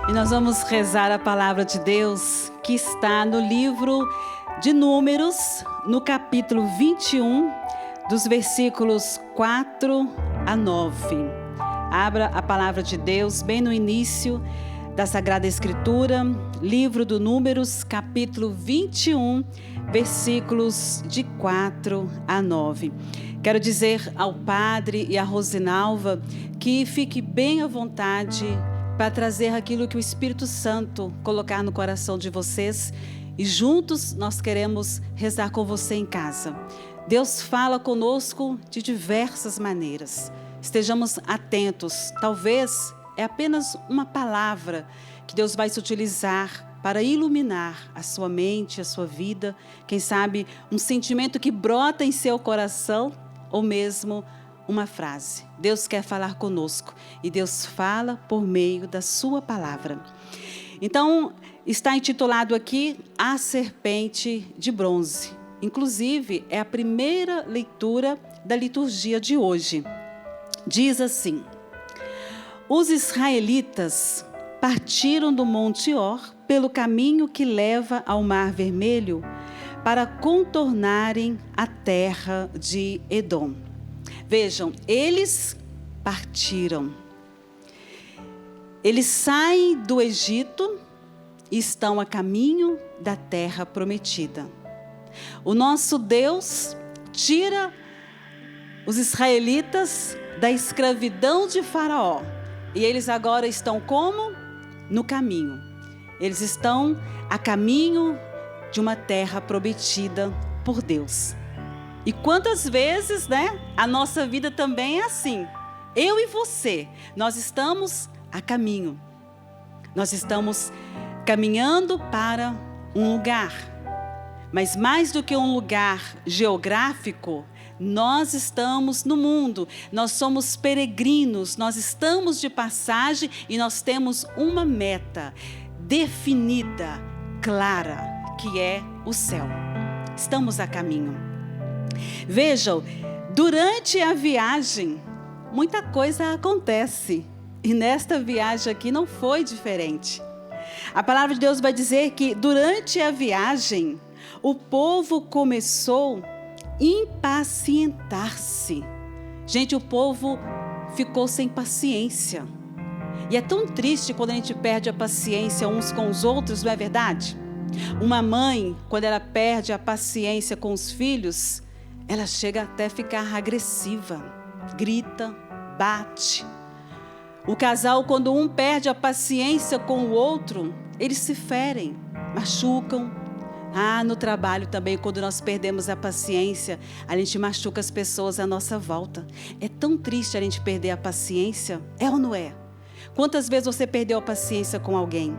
E nós vamos rezar a palavra de Deus que está no livro de Números, no capítulo 21, dos versículos 4 a 9. Abra a palavra de Deus bem no início da Sagrada Escritura, livro do Números, capítulo 21, versículos de 4 a 9. Quero dizer ao Padre e à Rosinalva que fique bem à vontade para trazer aquilo que o Espírito Santo colocar no coração de vocês, e juntos nós queremos rezar com você em casa. Deus fala conosco de diversas maneiras. Estejamos atentos. Talvez é apenas uma palavra que Deus vai se utilizar para iluminar a sua mente, a sua vida. Quem sabe um sentimento que brota em seu coração, ou mesmo uma frase. Deus quer falar conosco e Deus fala por meio da sua palavra. Então, está intitulado aqui A Serpente de Bronze. Inclusive, é a primeira leitura da liturgia de hoje. Diz assim: os israelitas partiram do Monte Or pelo caminho que leva ao Mar Vermelho para contornarem a terra de Edom. Vejam, eles partiram. Eles saem do Egito e estão a caminho da terra prometida. O nosso Deus tira os israelitas da escravidão de Faraó. E eles agora estão como? No caminho. Eles estão a caminho de uma terra prometida por Deus. E quantas vezes, a nossa vida também é assim. Eu e você, nós estamos a caminho. Nós estamos caminhando para um lugar. Mas mais do que um lugar geográfico, nós estamos no mundo. Nós somos peregrinos, nós estamos de passagem e nós temos uma meta definida, clara, que é o céu. Estamos a caminho. Vejam, durante a viagem, muita coisa acontece. E nesta viagem aqui não foi diferente. A palavra de Deus vai dizer que durante a viagem, o povo começou a impacientar-se. Gente, o povo ficou sem paciência. E é tão triste quando a gente perde a paciência uns com os outros, não é verdade? Uma mãe, quando ela perde a paciência com os filhos, ela chega até a ficar agressiva, grita, bate. O casal, quando um perde a paciência com o outro, eles se ferem, machucam. No trabalho também, quando nós perdemos a paciência, a gente machuca as pessoas à nossa volta. É tão triste a gente perder a paciência, é ou não é? Quantas vezes você perdeu a paciência com alguém?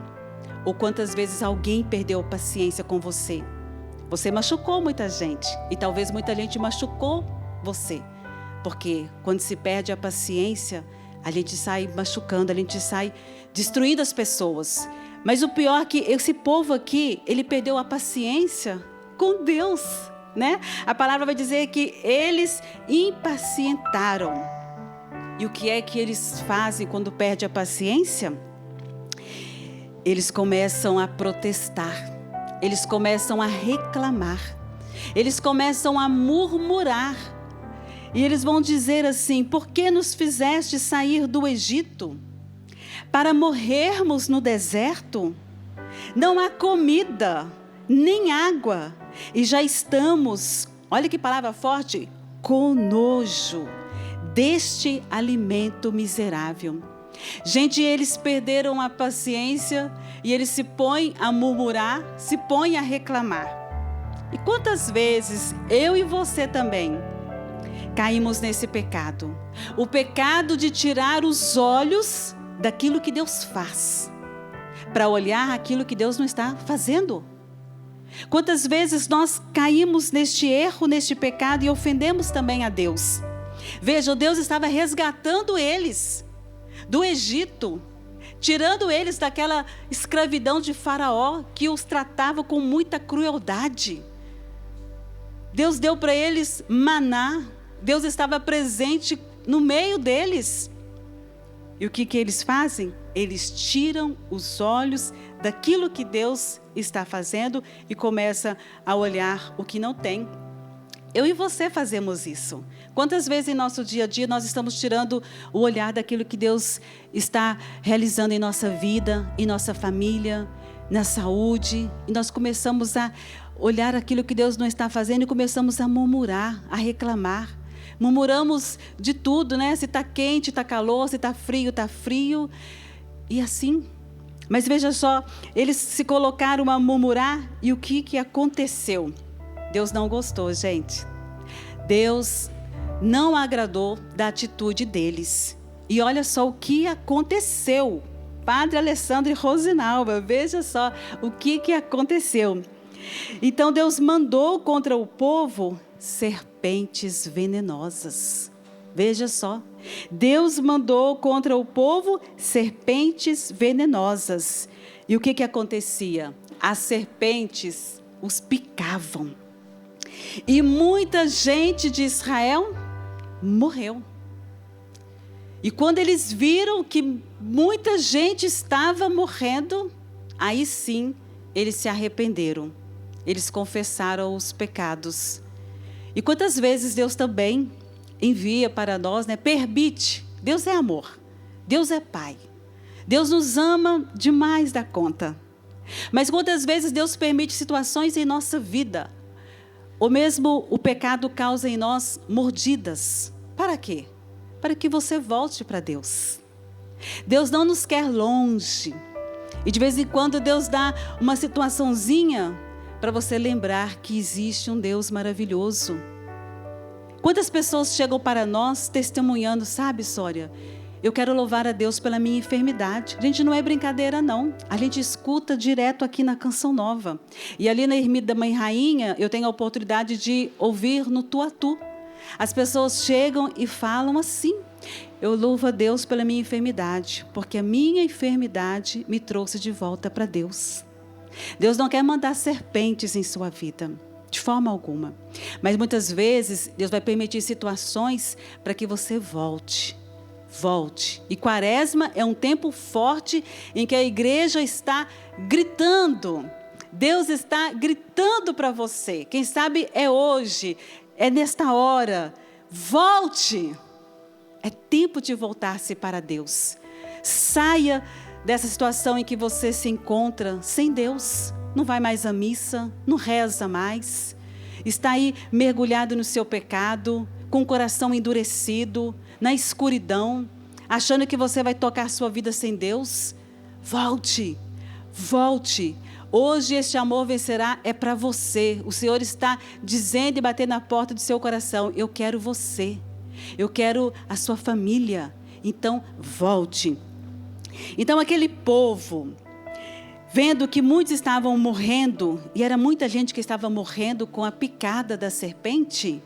Ou quantas vezes alguém perdeu a paciência com você? Você machucou muita gente e talvez muita gente machucou você. Porque quando se perde a paciência, a gente sai machucando, a gente sai destruindo as pessoas. Mas o pior é que esse povo aqui, ele perdeu a paciência com Deus, A palavra vai dizer que eles impacientaram. E o que é que eles fazem quando perdem a paciência? Eles começam a protestar. Eles começam a reclamar. Eles começam a murmurar. E eles vão dizer assim: por que nos fizeste sair do Egito? Para morrermos no deserto? Não há comida, nem água. E já estamos, olha que palavra forte, com nojo deste alimento miserável. Gente, eles perderam a paciência e eles se põem a murmurar, se põem a reclamar. E quantas vezes eu e você também caímos nesse pecado? O pecado de tirar os olhos daquilo que Deus faz, para olhar aquilo que Deus não está fazendo. Quantas vezes nós caímos neste erro, neste pecado e ofendemos também a Deus? Veja, Deus estava resgatando eles do Egito, tirando eles daquela escravidão de Faraó, que os tratava com muita crueldade. Deus deu para eles maná, Deus estava presente no meio deles. E o que eles fazem? Eles tiram os olhos daquilo que Deus está fazendo e começam a olhar o que não tem. Eu e você fazemos isso. Quantas vezes em nosso dia a dia nós estamos tirando o olhar daquilo que Deus está realizando em nossa vida, em nossa família, na saúde, e nós começamos a olhar aquilo que Deus não está fazendo e começamos a murmurar, a reclamar. Murmuramos de tudo, né? Se está quente, está calor, se está frio. E assim. Mas veja só, eles se colocaram a murmurar e o que aconteceu? Deus não gostou, gente. Deus não agradou da atitude deles. E olha só o que aconteceu. Padre Alessandro e Rosinalva, veja só o que aconteceu. Então Deus mandou contra o povo serpentes venenosas. Veja só, Deus mandou contra o povo serpentes venenosas. E o que acontecia? As serpentes os picavam. E muita gente de Israel morreu. E quando eles viram que muita gente estava morrendo, aí sim eles se arrependeram. Eles confessaram os pecados. E quantas vezes Deus também envia para nós, né? Permite. Deus é amor. Deus é Pai. Deus nos ama demais da conta. Mas quantas vezes Deus permite situações em nossa vida? Ou mesmo o pecado causa em nós mordidas. Para quê? Para que você volte para Deus. Deus não nos quer longe. E de vez em quando Deus dá uma situaçãozinha para você lembrar que existe um Deus maravilhoso. Quantas pessoas chegam para nós testemunhando, sabe, Sória? Eu quero louvar a Deus pela minha enfermidade. Gente, não é brincadeira, não. A gente escuta direto aqui na Canção Nova. E ali na Ermida da Mãe Rainha, eu tenho a oportunidade de ouvir no Tu a Tu. As pessoas chegam e falam assim: eu louvo a Deus pela minha enfermidade, porque a minha enfermidade me trouxe de volta para Deus. Deus não quer mandar serpentes em sua vida, de forma alguma. Mas muitas vezes, Deus vai permitir situações para que você volte. Volte. E Quaresma é um tempo forte em que a igreja está gritando. Deus está gritando para você. Quem sabe é hoje, é nesta hora. Volte. É tempo de voltar-se para Deus. Saia dessa situação em que você se encontra sem Deus. Não vai mais à missa, não reza mais. Está aí mergulhado no seu pecado, com o coração endurecido, na escuridão, achando que você vai tocar sua vida sem Deus. Volte, volte. Hoje este amor vencerá, é para você. O Senhor está dizendo e batendo na porta do seu coração: eu quero você, eu quero a sua família. Então volte. Então aquele povo, vendo que muitos estavam morrendo, e era muita gente que estava morrendo com a picada da serpente,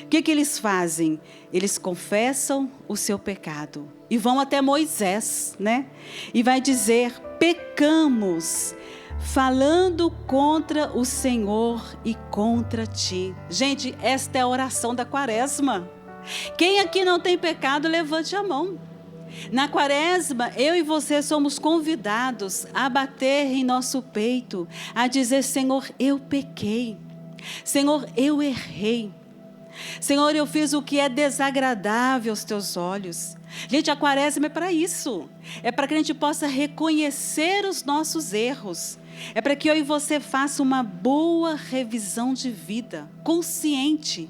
o que eles fazem? Eles confessam o seu pecado e vão até Moisés, né? E vai dizer: pecamos, falando contra o Senhor e contra ti. Gente, esta é a oração da Quaresma. Quem aqui não tem pecado, levante a mão. Na Quaresma, eu e você somos convidados a bater em nosso peito, a dizer: Senhor, eu pequei. Senhor, eu errei. Senhor, eu fiz o que é desagradável aos teus olhos. Gente, a Quaresma é para isso. É para que a gente possa reconhecer os nossos erros. É para que eu e você faça uma boa revisão de vida, consciente.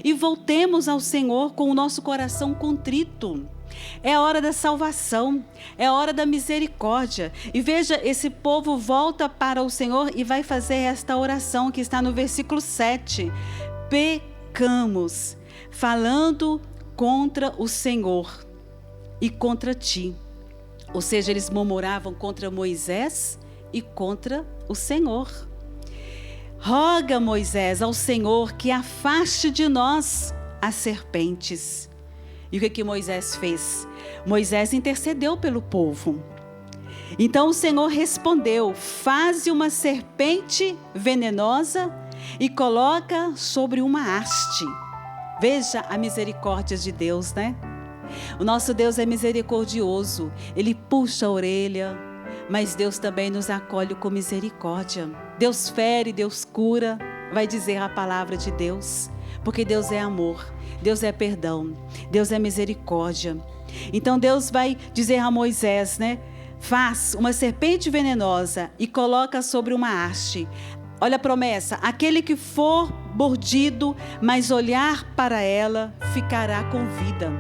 E voltemos ao Senhor com o nosso coração contrito. É a hora da salvação, é a hora da misericórdia. E veja, esse povo volta para o Senhor e vai fazer esta oração que está no versículo 7. Pecamos, falando contra o Senhor e contra ti. Ou seja, eles murmuravam contra Moisés e contra o Senhor. Roga, Moisés, ao Senhor que afaste de nós as serpentes. E o que Moisés fez? Moisés intercedeu pelo povo. Então o Senhor respondeu: faze uma serpente venenosa e coloca sobre uma haste. Veja a misericórdia de Deus, né? O nosso Deus é misericordioso. Ele puxa a orelha, mas Deus também nos acolhe com misericórdia. Deus fere, Deus cura, vai dizer a palavra de Deus. Porque Deus é amor, Deus é perdão, Deus é misericórdia. Então Deus vai dizer a Moisés, né? Faz uma serpente venenosa e coloca sobre uma haste. Olha a promessa: aquele que for mordido, mas olhar para ela, ficará com vida.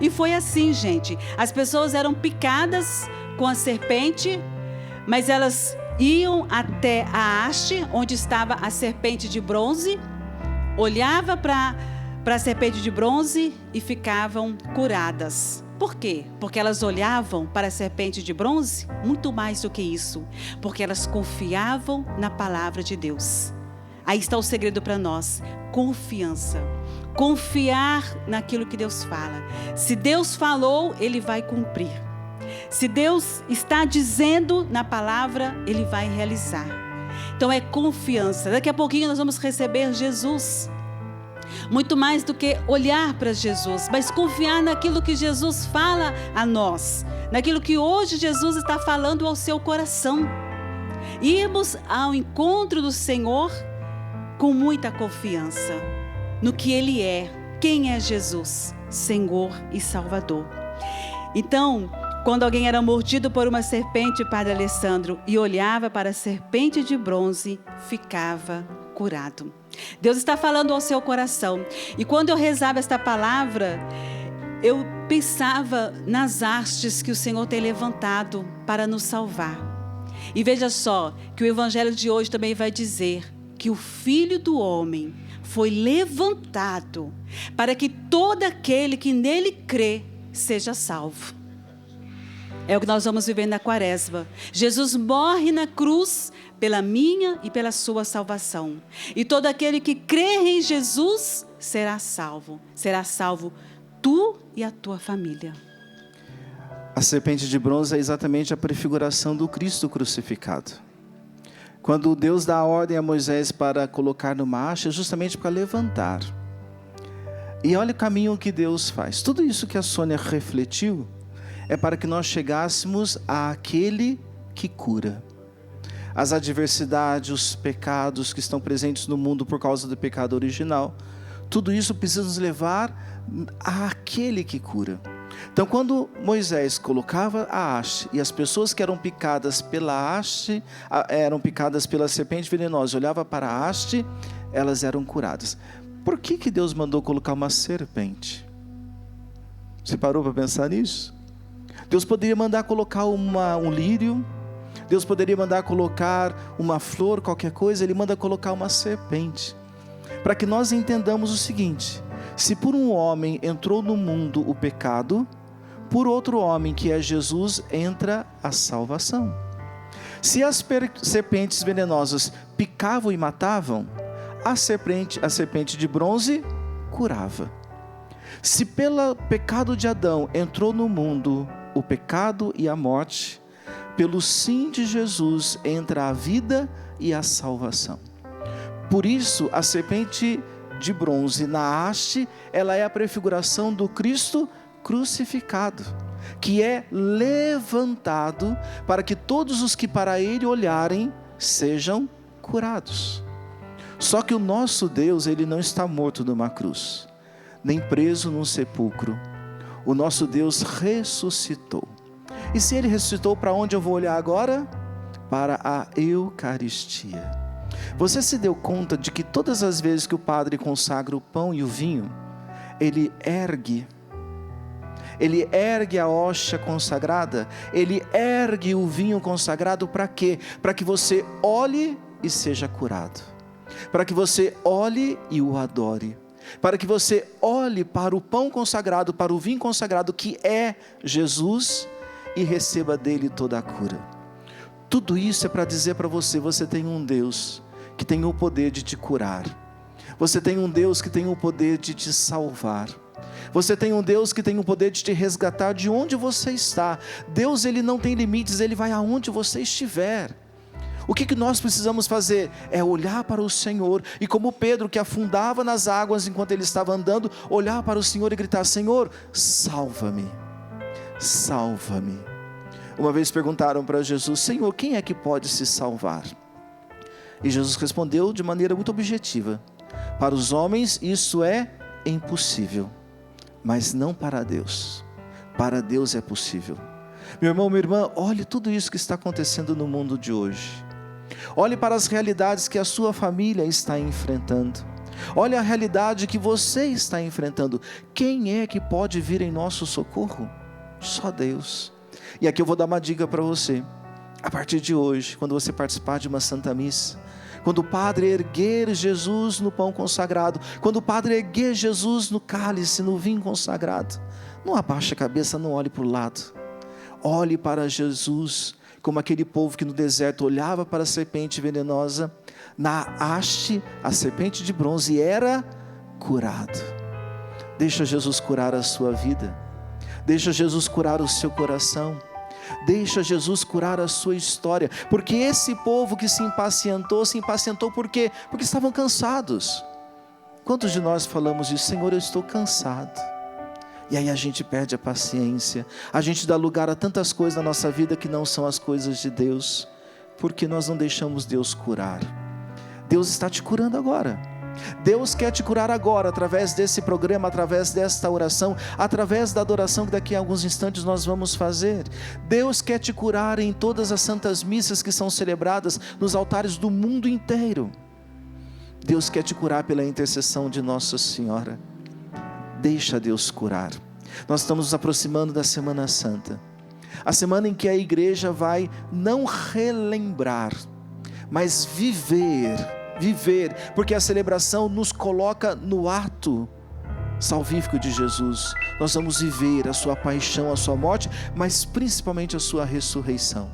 E foi assim, gente. As pessoas eram picadas com a serpente, mas elas iam até a haste, onde estava a serpente de bronze, olhava para a serpente de bronze e ficavam curadas. Por quê? Porque elas olhavam para a serpente de bronze? Muito mais do que isso. Porque elas confiavam na palavra de Deus. Aí está o segredo para nós: confiança. Confiar naquilo que Deus fala. Se Deus falou, Ele vai cumprir. Se Deus está dizendo na palavra, Ele vai realizar. Então é confiança. Daqui a pouquinho nós vamos receber Jesus. Muito mais do que olhar para Jesus, mas confiar naquilo que Jesus fala a nós, naquilo que hoje Jesus está falando ao seu coração. Irmos ao encontro do Senhor com muita confiança no que Ele é. Quem é Jesus? Senhor e Salvador. Então, quando alguém era mordido por uma serpente, Padre Alessandro, e olhava para a serpente de bronze, ficava curado. Deus está falando ao seu coração. E quando eu rezava esta palavra, eu pensava nas hastes que o Senhor tem levantado para nos salvar. E veja só, que o Evangelho de hoje também vai dizer que o Filho do Homem foi levantado para que todo aquele que nele crê seja salvo. É o que nós vamos viver na Quaresma. Jesus morre na cruz pela minha e pela sua salvação. E todo aquele que crer em Jesus será salvo. Será salvo tu e a tua família. A serpente de bronze é exatamente a prefiguração do Cristo crucificado. Quando Deus dá a ordem a Moisés para colocar numa haste, é justamente para levantar. E olha o caminho que Deus faz. Tudo isso que a Sônia refletiu é para que nós chegássemos àquele que cura. As adversidades, os pecados que estão presentes no mundo por causa do pecado original, tudo isso precisa nos levar àquele que cura. Então, quando Moisés colocava a haste e as pessoas que eram picadas pela haste, eram picadas pela serpente venenosa, olhava para a haste, elas eram curadas. Por que Deus mandou colocar uma serpente? Você parou para pensar nisso? Deus poderia mandar colocar um lírio, Deus poderia mandar colocar uma flor, qualquer coisa. Ele manda colocar uma serpente, para que nós entendamos o seguinte: se por um homem entrou no mundo o pecado, por outro homem que é Jesus entra a salvação. Se as serpentes venenosas picavam e matavam, a serpente de bronze curava. Se pelo pecado de Adão entrou no mundo o pecado e a morte, pelo sim de Jesus entra a vida e a salvação. Por isso, a serpente de bronze na haste, ela é a prefiguração do Cristo crucificado, que é levantado para que todos os que para Ele olharem sejam curados. Só que o nosso Deus, Ele não está morto numa cruz, nem preso num sepulcro. O nosso Deus ressuscitou. E se Ele ressuscitou, para onde eu vou olhar agora? Para a Eucaristia. Você se deu conta de que todas as vezes que o padre consagra o pão e o vinho, ele ergue a hóstia consagrada, ele ergue o vinho consagrado para quê? Para que você olhe e seja curado, para que você olhe e o adore, para que você olhe para o pão consagrado, para o vinho consagrado que é Jesus, e receba dele toda a cura. Tudo isso é para dizer para você: você tem um Deus que tem o poder de te curar, você tem um Deus que tem o poder de te salvar, você tem um Deus que tem o poder de te resgatar de onde você está. Deus, Ele não tem limites, Ele vai aonde você estiver. O que nós precisamos fazer? É olhar para o Senhor, e como Pedro, que afundava nas águas enquanto ele estava andando, olhar para o Senhor e gritar: Senhor, salva-me, salva-me. Uma vez perguntaram para Jesus: Senhor, quem é que pode se salvar? E Jesus respondeu de maneira muito objetiva: para os homens isso é impossível, mas não para Deus. Para Deus é possível. Meu irmão, minha irmã, olhe tudo isso que está acontecendo no mundo de hoje. Olhe para as realidades que a sua família está enfrentando. Olhe a realidade que você está enfrentando. Quem é que pode vir em nosso socorro? Só Deus. E aqui eu vou dar uma dica para você. A partir de hoje, quando você participar de uma Santa Missa, quando o Padre erguer Jesus no pão consagrado, quando o Padre erguer Jesus no cálice, no vinho consagrado, não abaixe a cabeça, não olhe para o lado. Olhe para Jesus, como aquele povo que no deserto olhava para a serpente venenosa, na haste, a serpente de bronze, era curado. Deixa Jesus curar a sua vida. Deixa Jesus curar o seu coração. Deixa Jesus curar a sua história. Porque esse povo que se impacientou por quê? Porque estavam cansados. Quantos de nós falamos isso? Senhor, eu estou cansado. E aí a gente perde a paciência. A gente dá lugar a tantas coisas na nossa vida que não são as coisas de Deus. Porque nós não deixamos Deus curar. Deus está te curando agora. Deus quer te curar agora, através desse programa, através desta oração, através da adoração que daqui a alguns instantes nós vamos fazer. Deus quer te curar em todas as santas missas que são celebradas nos altares do mundo inteiro. Deus quer te curar pela intercessão de Nossa Senhora. Deixa Deus curar. Nós estamos nos aproximando da Semana Santa, a semana em que a igreja vai não relembrar, mas viver, porque a celebração nos coloca no ato salvífico de Jesus. Nós vamos viver a sua paixão, a sua morte, mas principalmente a sua ressurreição.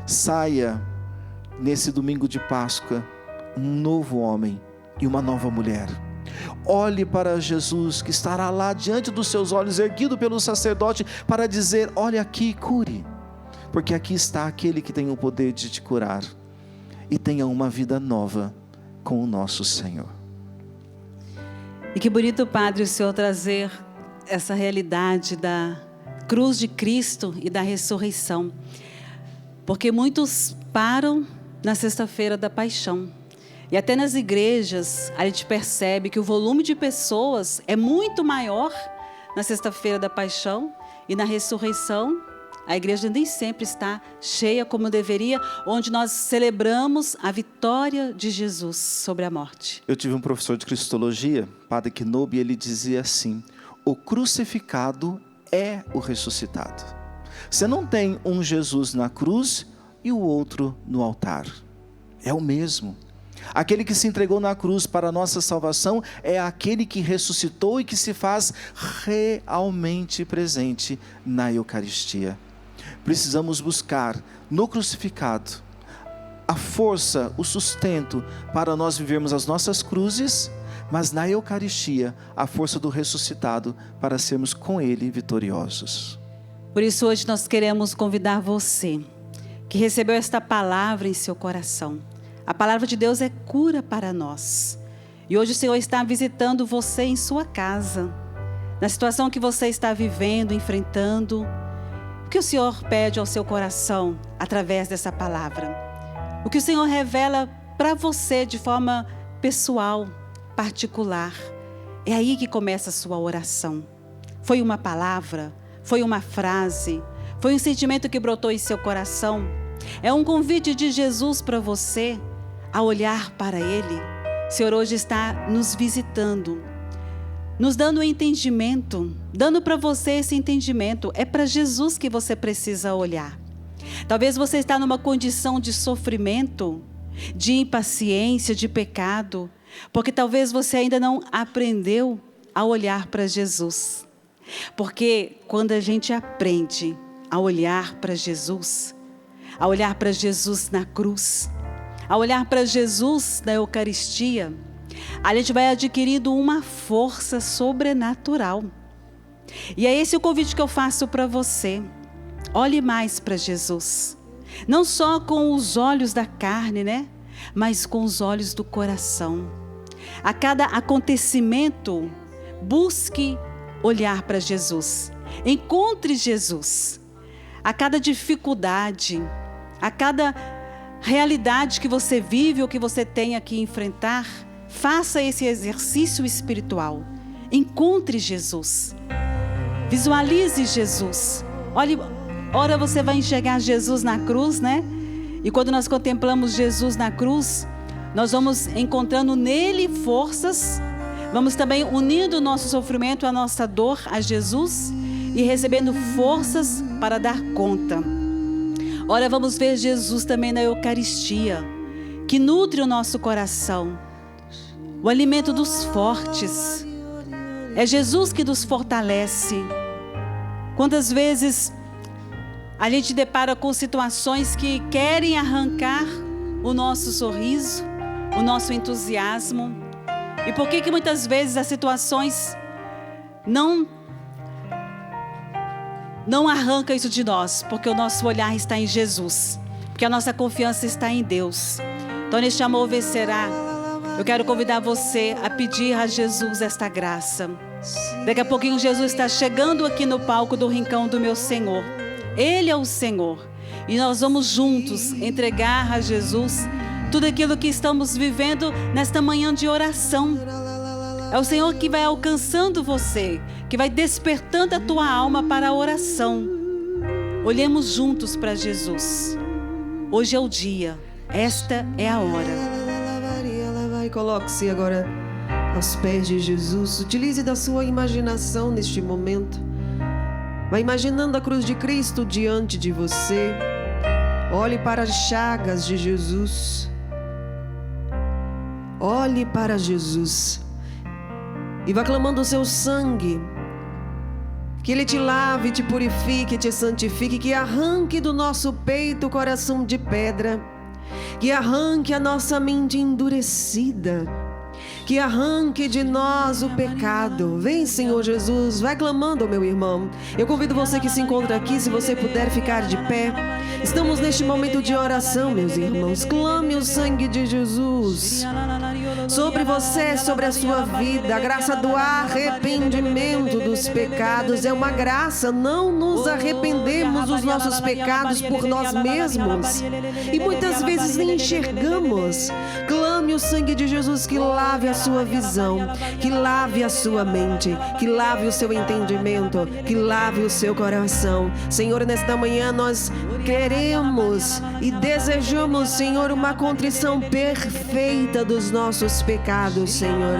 Saia nesse domingo de Páscoa um novo homem e uma nova mulher. Olhe para Jesus, que estará lá diante dos seus olhos, erguido pelo sacerdote, para dizer: olha aqui, cure, porque aqui está aquele que tem o poder de te curar. E tenha uma vida nova com o nosso Senhor. E que bonito, Padre, o Senhor trazer essa realidade da cruz de Cristo e da ressurreição. Porque muitos param na sexta-feira da paixão. E até nas igrejas, a gente percebe que o volume de pessoas é muito maior na sexta-feira da paixão, e na ressurreição a igreja nem sempre está cheia como deveria, onde nós celebramos a vitória de Jesus sobre a morte. Eu tive um professor de cristologia, Padre Knob, e ele dizia assim: o crucificado é o ressuscitado. Você não tem um Jesus na cruz e o outro no altar. É o mesmo. Aquele que se entregou na cruz para a nossa salvação é aquele que ressuscitou e que se faz realmente presente na Eucaristia. Precisamos buscar no crucificado a força, o sustento para nós vivermos as nossas cruzes, mas na Eucaristia a força do ressuscitado para sermos com Ele vitoriosos. Por isso hoje nós queremos convidar você que recebeu esta palavra em seu coração. A palavra de Deus é cura para nós. E hoje o Senhor está visitando você em sua casa, na situação que você está vivendo, enfrentando. O que o Senhor pede ao seu coração através dessa palavra? O que o Senhor revela para você de forma pessoal, particular? É aí que começa a sua oração. Foi uma palavra? Foi uma frase? Foi um sentimento que brotou em seu coração? É um convite de Jesus para você a olhar para Ele. O Senhor hoje está nos visitando, nos dando um entendimento, dando para você esse entendimento. É para Jesus que você precisa olhar. Talvez você está numa condição de sofrimento, de impaciência, de pecado, porque talvez você ainda não aprendeu a olhar para Jesus. Porque quando a gente aprende a olhar para Jesus, a olhar para Jesus na cruz, a olhar para Jesus na Eucaristia, a gente vai adquirindo uma força sobrenatural. E é esse o convite que eu faço para você. Olhe mais para Jesus. Não só com os olhos da carne, né? Mas com os olhos do coração. A cada acontecimento, busque olhar para Jesus. Encontre Jesus. A cada dificuldade, a cada realidade que você vive ou que você tenha que enfrentar, faça esse exercício espiritual. Encontre Jesus. Visualize Jesus. Olhe, ora você vai enxergar Jesus na cruz, né? E quando nós contemplamos Jesus na cruz, nós vamos encontrando nele forças, vamos também unindo o nosso sofrimento, a nossa dor a Jesus e recebendo forças para dar conta. Ora, vamos ver Jesus também na Eucaristia, que nutre o nosso coração, o alimento dos fortes. É Jesus que nos fortalece. Quantas vezes a gente depara com situações que querem arrancar o nosso sorriso, o nosso entusiasmo. E por que muitas vezes as situações não arrancam isso de nós? Porque o nosso olhar está em Jesus, porque a nossa confiança está em Deus. Então neste amor vencerá, eu quero convidar você a pedir a Jesus esta graça. Daqui a pouquinho Jesus está chegando aqui no palco do Rincão do Meu Senhor. Ele é o Senhor. E nós vamos juntos entregar a Jesus tudo aquilo que estamos vivendo nesta manhã de oração. É o Senhor que vai alcançando você, que vai despertando a tua alma para a oração. Olhemos juntos para Jesus. Hoje é o dia, esta é a hora. Coloque-se agora aos pés de Jesus. Utilize da sua imaginação neste momento. Vai imaginando a cruz de Cristo diante de você. Olhe para as chagas de Jesus. Olhe para Jesus. E vá clamando o seu sangue. Que Ele te lave, te purifique, te santifique. Que arranque do nosso peito o coração de pedra. Que arranque a nossa mente endurecida. Que arranque de nós o pecado. Vem, Senhor Jesus, vai clamando, meu irmão. Eu convido você que se encontra aqui, se você puder ficar de pé. Estamos neste momento de oração, meus irmãos. Clame o sangue de Jesus sobre você, sobre a sua vida. A graça do arrependimento dos pecados é uma graça. Não nos arrependemos dos nossos pecados por nós mesmos. E muitas vezes nem enxergamos. Clame o sangue de Jesus que lave a sua visão, que lave a sua mente, que lave o seu entendimento, que lave o seu coração. Senhor, nesta manhã nós queremos e desejamos, Senhor, uma contrição perfeita dos nossos pecados, Senhor.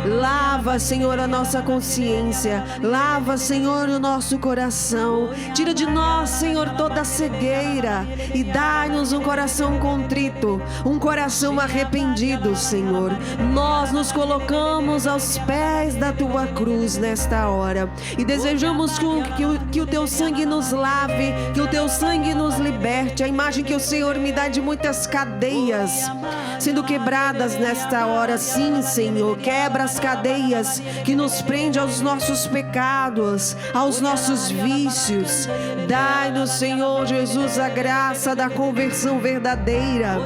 Lava, Senhor, a nossa consciência, lava, Senhor, o nosso coração. Tira de nós, Senhor, toda a cegueira e dá-nos um coração contrito, um coração arrependido, Senhor. Nós nos colocamos aos pés da tua cruz nesta hora e desejamos que o teu sangue nos lave, que o teu sangue nos liberte. A imagem que o Senhor me dá de muitas cadeias sendo quebradas nesta hora. Sim, Senhor, quebra as cadeias que nos prende aos nossos pecados, aos nossos vícios. Dai-nos, Senhor Jesus, a graça da conversão verdadeira,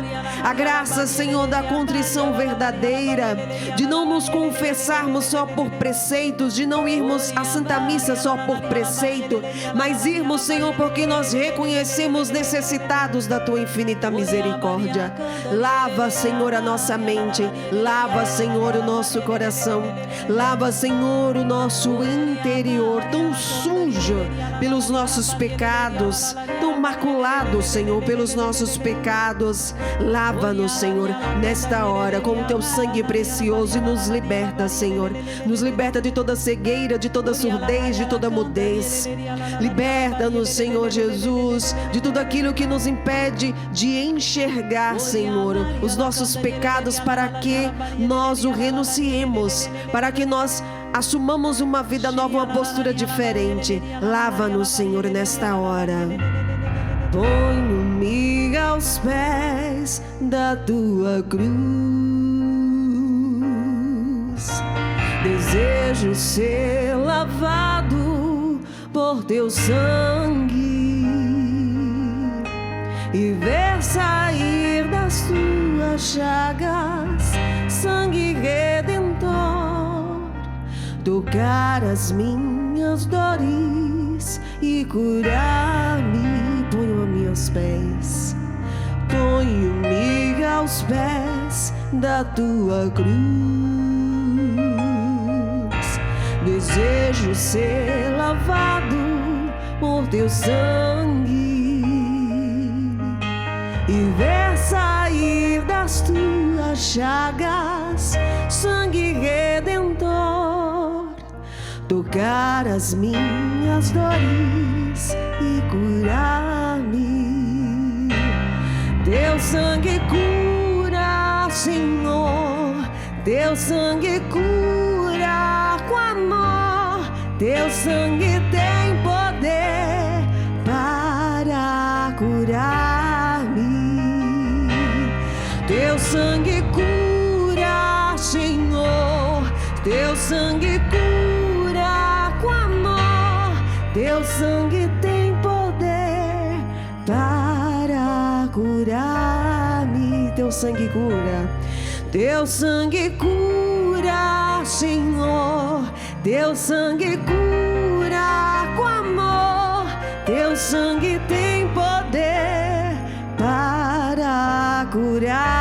a graça, Senhor, da contrição verdadeira, de não nos confessarmos só por preceitos, de não irmos à Santa Missa só por preceito, mas irmos, Senhor, porque nós reconhecemos necessitados da tua infinita misericórdia. Lava, Senhor, a nossa mente, lava, Senhor, o nosso coração, lava, Senhor, o nosso interior, tão sujo pelos nossos pecados, tão maculado, Senhor, pelos nossos pecados. Lava-nos, Senhor, nesta hora com o teu sangue precioso e nos liberta, Senhor. Nos liberta de toda cegueira, de toda surdez, de toda mudez. Liberta-nos, Senhor Jesus, de tudo aquilo que nos impede de enxergar, Senhor, os nossos pecados, para que nós o renunciemos, para que nós assumamos uma vida nova, uma postura diferente. Lava-nos, Senhor, nesta hora. Ponho-me aos pés da tua cruz. Desejo ser lavado por teu sangue e tuas chagas, sangue redentor, tocar as minhas dores e curar-me. Ponho-me aos pés, ponho-me aos pés da tua cruz. Desejo ser lavado por teu sangue e ver sair das tuas chagas sangue redentor, tocar as minhas dores e curar-me. Teu sangue cura, Senhor, teu sangue cura com amor, teu sangue tem poder para curar-me. Teu sangue cura, Senhor, teu sangue cura com amor, teu sangue tem poder para curar-me. Teu sangue cura, teu sangue cura, Senhor, teu sangue cura com amor, teu sangue tem poder para curar.